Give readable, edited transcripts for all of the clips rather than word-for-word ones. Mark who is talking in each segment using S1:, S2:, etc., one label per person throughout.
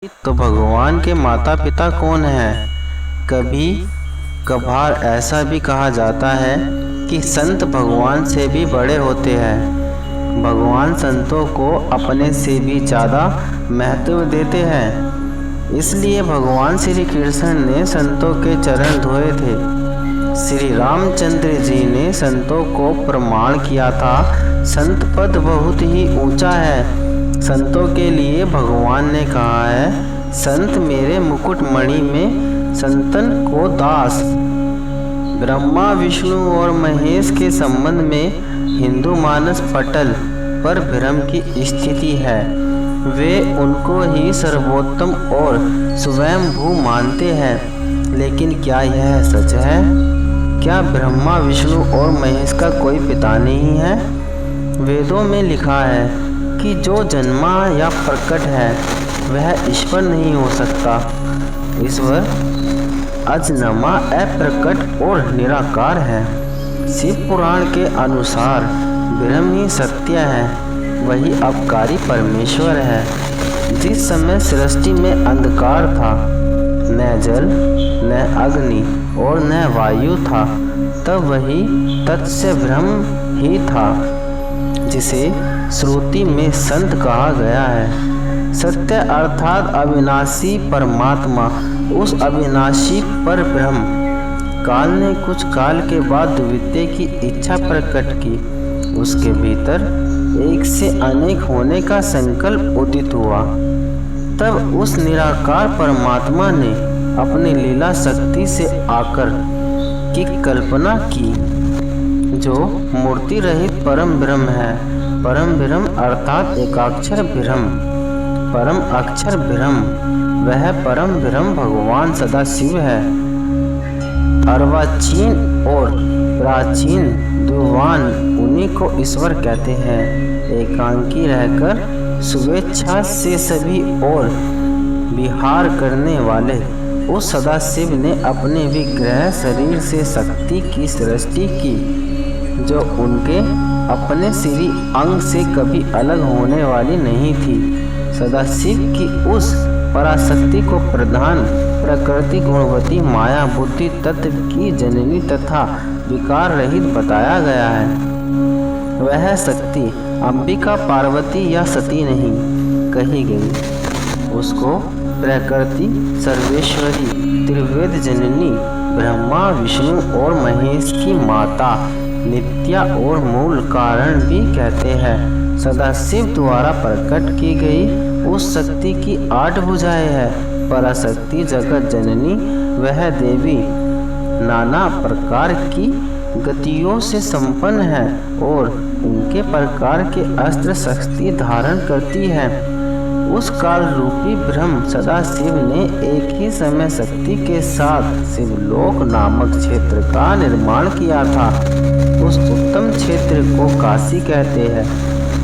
S1: तो भगवान के माता पिता कौन हैं? कभी कभार ऐसा भी कहा जाता है कि संत भगवान से भी बड़े होते हैं। भगवान संतों को अपने से भी ज़्यादा महत्व देते हैं। इसलिए भगवान श्री कृष्ण ने संतों के चरण धोए थे। श्री रामचंद्र जी ने संतों को प्रमाण किया था, संत पद बहुत ही ऊंचा है। संतों के लिए भगवान ने कहा है, संत मेरे मुकुट मणि में संतन को दास। ब्रह्मा विष्णु और महेश के संबंध में हिंदू मानस पटल पर भ्रम की स्थिति है। वे उनको ही सर्वोत्तम और स्वयंभू मानते हैं, लेकिन क्या यह सच है? क्या ब्रह्मा विष्णु और महेश का कोई पिता नहीं है? वेदों में लिखा है कि जो जन्मा या प्रकट है वह ईश्वर नहीं हो सकता। ईश्वर अजन्मा, अप्रकट और निराकार है। शिव पुराण के अनुसार ब्रह्म ही सत्य है, वही अपकारी परमेश्वर है। जिस समय सृष्टि में अंधकार था, न जल न अग्नि और न वायु था, तब वही तत्स्य ब्रह्म ही था, जिसे श्रुति में संत कहा गया है। सत्य अर्थात अविनाशी परमात्मा, उस अविनाशी पर ब्रह्म। काल ने कुछ काल के बाद द्वितीय की इच्छा प्रकट की। उसके भीतर एक से अनेक होने का संकल्प उदित हुआ। तब उस निराकार परमात्मा ने अपनी लीला शक्ति से आकर की कल्पना की, जो मूर्ति रहित परम ब्रह्म है। परम ब्रह्म अर्थात एकाक्षर ब्रह्म, परम अक्षर ब्रह्म, वह परम ब्रह्म भगवान सदाशिव है। अर्वाचीन और प्राचीन द्विवान उन्हीं को ईश्वर कहते हैं। एकांकी रहकर स्वेच्छा से सभी और विहार करने वाले उस सदाशिव ने अपने विग्रह शरीर से शक्ति की सृष्टि की, जो उनके अपने श्री अंग से कभी अलग होने वाली नहीं थी। सदाशिव की उस पराशक्ति को प्रधान प्रकृति गुणवती माया बुद्धि तत्व की जननी तथा विकार रहित बताया गया है। वह शक्ति अंबिका, पार्वती या सती नहीं कही गई। उसको प्रकृति, सर्वेश्वरी, त्रिवेद जननी, ब्रह्मा विष्णु और महेश की माता, नित्या और मूल कारण भी कहते हैं। सदाशिव द्वारा प्रकट की गई उस शक्ति की 8 भुजाएं हैं। पराशक्ति जगत जननी, वह देवी नाना प्रकार की गतियों से संपन्न है और उनके प्रकार के अस्त्र शक्ति धारण करती है। उस काल रूपी ब्रह्म सदाशिव ने एक ही समय शक्ति के साथ शिवलोक नामक क्षेत्र का निर्माण किया था। उस उत्तम क्षेत्र को काशी कहते हैं।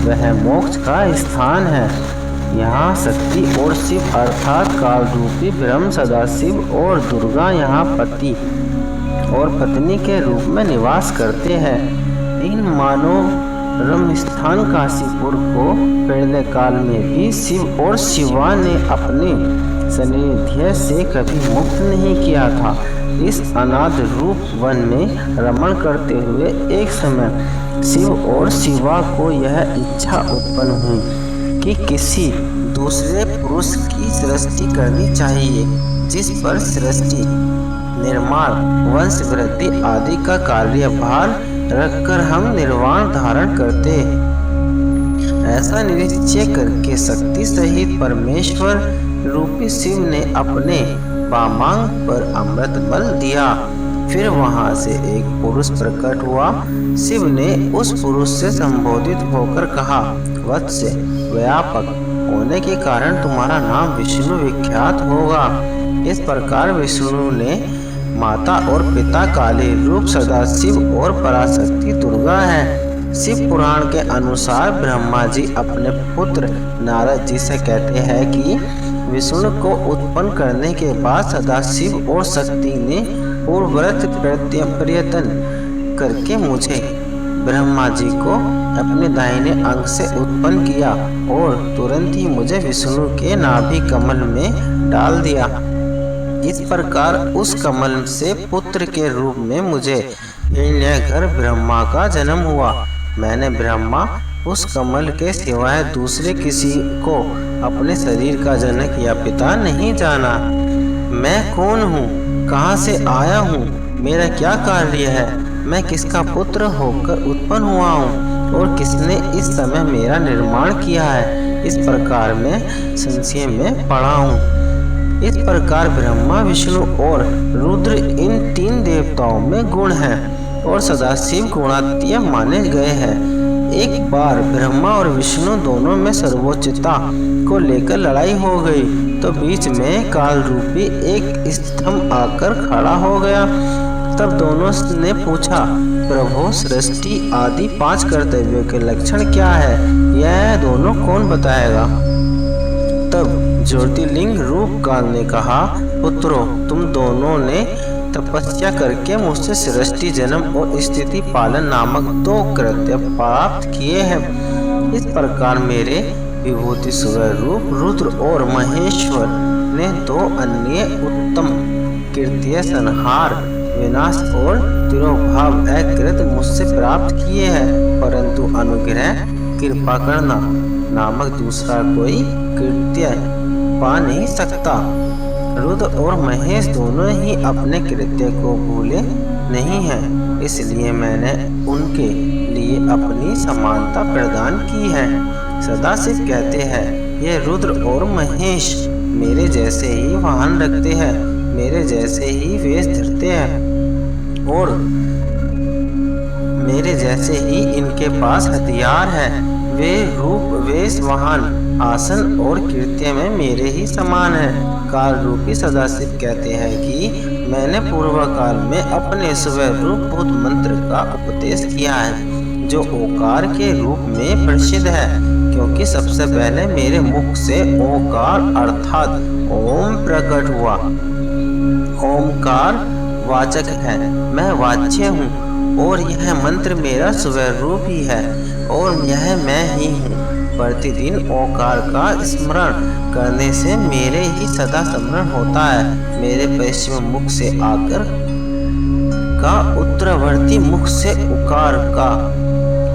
S1: वह मोक्ष का स्थान है। यहाँ शक्ति और शिव अर्थात काल रूपी ब्रह्म सदाशिव और दुर्गा यहाँ पति और पत्नी के रूप में निवास करते हैं। इन मनोरम स्थान काशीपुर को पहले काल में भी शिव और शिवा ने अपने सानिध्य से कभी मुक्त नहीं किया था। इस अनाद रूप वन में रमण करते हुए एक समय शिव और शिवा को यह इच्छा उत्पन्न हुई कि किसी दूसरे पुरुष की सृष्टि करनी चाहिए, जिस पर सृष्टि, निर्माण, वंश वृद्धि आदि का कार्यभार रखकर हम निर्वाण धारण करते। ऐसा निश्चय करके शक्ति सहित परमेश्वर रूपी शिव ने अपने वामांग पर अमृत बल दिया। फिर वहां से एक पुरुष प्रकट हुआ। शिव ने उस पुरुष से संबोधित होकर कहा, वत्स, व्यापक होने के कारण तुम्हारा नाम विष्णु विख्यात होगा। इस प्रकार विष्णु ने माता और पिता काली रूप सदाशिव और पराशक्ति दुर्गा है। शिव पुराण के अनुसार ब्रह्मा जी अपने पुत्र नारद जी से कहते हैं कि विष्णु को उत्पन्न करने के बाद सदाशिव और शक्ति ने पूर्ववत प्रयत्न करके मुझे ब्रह्मा जी को अपने दाहिने अंग से उत्पन्न किया और तुरंत ही मुझे विष्णु के नाभि कमल में डाल दिया। इस प्रकार उस कमल से पुत्र के रूप में मुझे हिरण्यगर्भ ब्रह्मा का जन्म हुआ। मैंने ब्रह्मा उस कमल के सिवाय दूसरे किसी को अपने शरीर का जनक या पिता नहीं जाना। मैं कौन हूँ, कहाँ से आया हूँ, मेरा क्या कार्य है, मैं किसका पुत्र होकर उत्पन्न हुआ हूँ और किसने इस समय मेरा निर्माण किया है, इस प्रकार मैं संशय में पड़ा हूँ। इस प्रकार ब्रह्मा, विष्णु और रुद्र इन तीन देवताओं में गुण हैं और सदाशिव गुणातीय माने गए हैं। एक बार ब्रह्मा और विष्णु दोनों में सर्वोच्चता को लेकर लड़ाई हो गई तो बीच में काल रूपी एक स्तंभ आकर खड़ा हो गया। तब दोनों ने पूछा, प्रभु सृष्टि आदि 5 कर्तव्यों के लक्षण क्या है, यह दोनों कौन बताएगा। तब ज्योतिर्लिंग रूप काल ने कहा, पुत्रों, तुम दोनों ने तपस्या करके मुझसे सृष्टि, जन्म और स्थिति पालन नामक 2 कृत्य प्राप्त किए हैं। इस प्रकार मेरे विभूति स्वरूप रुद्र और महेश्वर ने 2 अन्य उत्तम कृत्य संहार, विनाश और तिरोभाव अकृत मुझसे प्राप्त किए हैं, परंतु अनुग्रह कृपा करना नामक दूसरा कोई कृत्य पा नहीं सकता। रुद्र और महेश दोनों ही अपने कृत्य को भूले नहीं हैं, इसलिए मैंने उनके लिए अपनी समानता प्रदान की है। सदाशिव कहते हैं, ये रुद्र और महेश मेरे जैसे ही वाहन रखते हैं, मेरे जैसे ही वेश धरते हैं और मेरे जैसे ही इनके पास हथियार है। वे रूप, वेश, वाहन, आसन और कृत्य में मेरे ही समान है। काल रूपी सदाशिव कहते हैं कि मैंने पूर्व काल में अपने स्वरूप भूत मंत्र का उपदेश किया है, जो ओकार के रूप में प्रसिद्ध है, क्योंकि सबसे पहले मेरे मुख से ओकार अर्थात ओम प्रकट हुआ। ओमकार वाचक है, मैं वाच्य हूँ और यह मंत्र मेरा स्वरूप ही है और यह मैं ही हूँ। प्रतिदिन ओकार का स्मरण करने से मेरे ही सदा स्मरण होता है। मेरे पश्चिम मुख से आकर का, उत्तरवर्ती मुख से उकार का,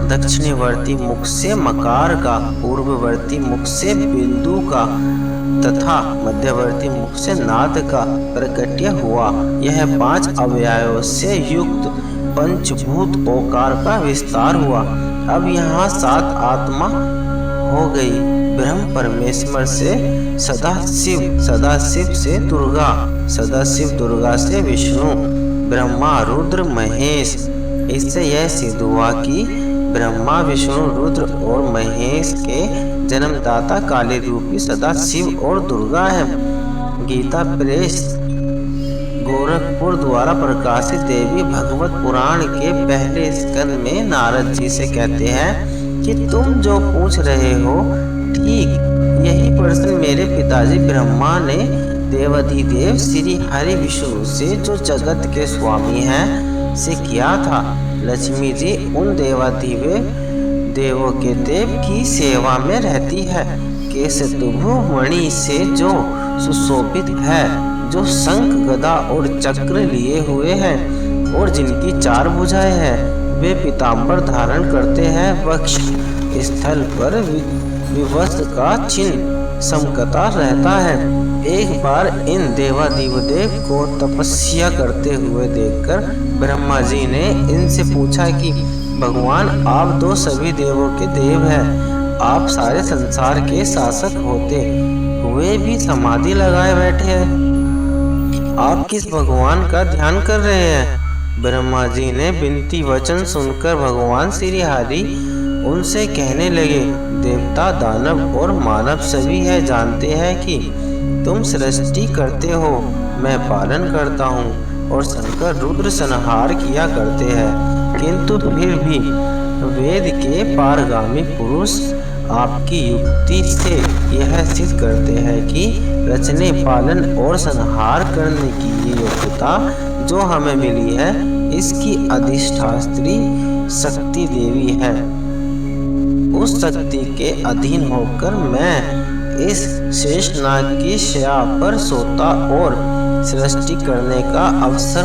S1: दक्षिणवर्ती मुख से मकार का, पूर्ववर्ती मुख से बिंदु का तथा मध्यवर्ती मुख से नाद का प्रकट्य हुआ। यह 5 अवयवों से युक्त पंचभूत ओकार का विस्तार हुआ। अब यहाँ 7 आत्मा हो गई। ब्रह्म परमेश्वर से सदाशिव, सदाशिव से दुर्गा, सदाशिव दुर्गा से विष्णु, ब्रह्मा, रुद्र, महेश। इससे यह सिद्ध हुआ कि ब्रह्मा, विष्णु, रुद्र और महेश के जन्मदाता काली रूपी सदाशिव और दुर्गा है। गीता प्रेस गोरखपुर द्वारा प्रकाशित देवी भगवत पुराण के पहले स्कंद में नारद जी से कहते हैं कि तुम जो पूछ रहे हो, ठीक यही प्रश्न मेरे पिताजी ब्रह्मा ने देवाधिदेव श्री हरि विष्णु से, जो जगत के स्वामी हैं, से किया था। लक्ष्मी जी उन देवों के देव की सेवा में रहती है। केशतुभु मणि से जो सुशोभित है, जो शंख, गदा और चक्र लिए हुए हैं और जिनकी 4 भुजाएं हैं, वे पीताम्बर धारण करते हैं। वक्ष स्थल पर विवस्त्र का चिन्ह समकता रहता है। एक बार इन देवाधिदेव को तपस्या करते हुए देखकर ब्रह्मा जी ने इनसे पूछा कि भगवान, आप तो सभी देवों के देव हैं, आप सारे संसार के शासक होते हुए भी समाधि लगाए बैठे हैं, आप किस भगवान का ध्यान कर रहे हैं। ब्रह्मा जी ने विनती वचन सुनकर भगवान श्री हरि उनसे कहने लगे, देवता, दानव और मानव सभी यह जानते हैं कि तुम सृष्टि करते हो, मैं पालन करता हूँ और शंकर रुद्र संहार किया करते हैं, किंतु फिर भी वेद के पारगामी पुरुष आपकी युक्ति से यह सिद्ध करते हैं कि रचने, पालन और संहार करने की ये योग्यता जो हमें मिली है, इसकी अधिष्ठात्री शक्ति देवी है। उस शक्ति के अधीन होकर मैं इस शेषनाग की शया पर सोता और सृष्टि करने का अवसर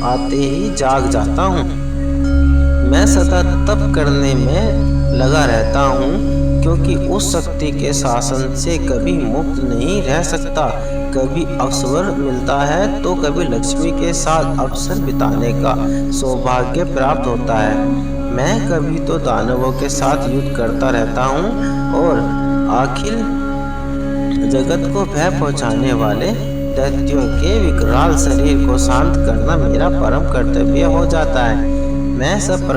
S1: आते ही जाग जाता हूँ। मैं सदा तप करने में लगा रहता हूँ, क्योंकि उस शक्ति के शासन से कभी मुक्त नहीं रह सकता। कभी अवसर मिलता है तो कभी लक्ष्मी के साथ अवसर बिताने का सौभाग्य प्राप्त होता है। मैं कभी तो दानवों के साथ युद्ध करता रहता हूँ और अखिल जगत को भय पहुँचाने वाले दैत्यों के विकराल शरीर को शांत करना मेरा परम कर्तव्य हो जाता है। मैं सब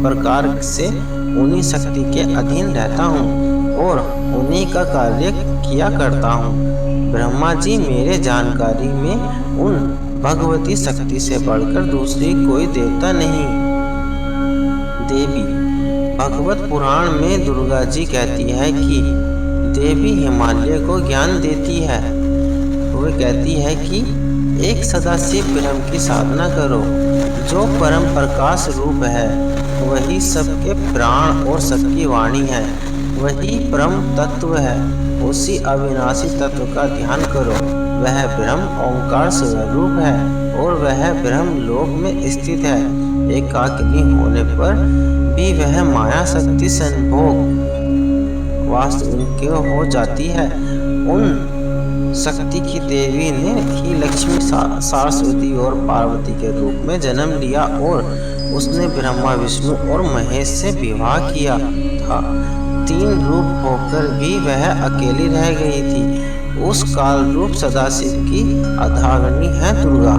S1: प्रकार से उन्हीं शक्ति के अधीन रहता हूँ और उन्हीं का कार्य किया करता हूँ। ब्रह्मा जी, मेरे जानकारी में उन भगवती शक्ति से बढ़कर दूसरी कोई देवता नहीं। देवी, भगवत पुराण में दुर्गा जी कहती है कि देवी हिमालय को ज्ञान देती है। वह कहती है कि एक सदाशिव ब्रह्म की साधना करो, जो परम प्रकाश रूप है। वही सबके प्राण और सबकी वाणी है। वही परम तत्व है। उसी अविनाशी तत्व का ध्यान करो। वह ब्रह्म ओंकार स्वरूप है और वह ब्रह्म लोक में स्थित है। एकाकिनी होने पर भी वह माया शक्ति संभोग वास्तविक हो जाती है। उन शक्ति की देवी ने ही लक्ष्मी, सरस्वती और पार्वती के रूप में जन्म लिया और उसने ब्रह्मा, विष्णु और महेश से विवाह किया था। 3 रूप होकर भी वह अकेली रह गई थी। उस काल रूप सदाशिव की अधागनी है दुर्गा।